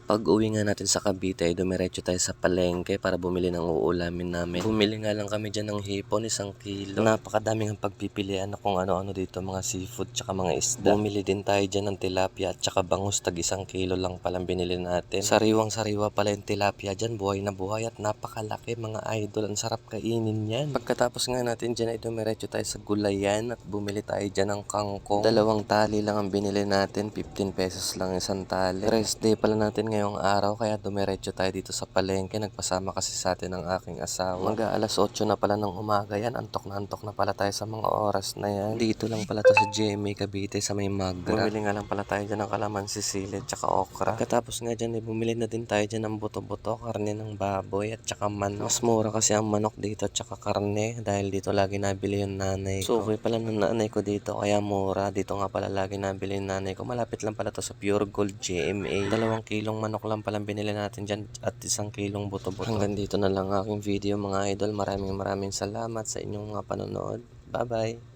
Pag-uwi nga natin sa Cavite ay dumiretso tayo sa palengke para bumili ng uulamin namin. Bumili nga lang kami dyan ng hipon, 1 kilo. Napakadaming pagpipilian na kung ano-ano dito, mga seafood tsaka mga isda. Bumili din tayo dyan ng tilapia at tsaka bangus, tag 1 kilo lang palang binili natin. Sariwang-sariwa pala yung tilapia dyan, buhay na buhay at napakalaki mga idol. Ang sarap kainin yan. Pagkatapos nga natin dyan ay dumiretso tayo sa gulayan at bumili tayo dyan ng kangkong. 2 tali lang ang binili natin, 15 pesos lang isang tali. Rest day pala natin ngayong araw kaya dumiretso tayo dito sa palengke. Nagpasama kasi sa atin ang aking asawa. Mag-aalas 8 na pala ng umaga yan. Antok na pala tayo sa mga oras na yan. Dito lang pala to sa GMA Cavite sa may Magra. Bumili nga lang pala tayo dyan ng kalamansi, sili, tsaka okra. Katapos nga dyan, bumili na din tayo dyan ng buto-buto, karne ng baboy at tsaka manok. Mas mura kasi ang manok dito at tsaka karne dahil dito lagi nabili yung nanay ko. Suki pala ng nanay ko dito kaya mura. Dito nga pala lagi nabili yung nanay ko. Malapit lang pala to sa Pure Gold GMA. 2 kilong manok lang palang binili natin dyan at 1 kilong buto-buto. Hanggang dito na lang aking video mga idol. Maraming salamat sa inyong mga panonood. Bye bye!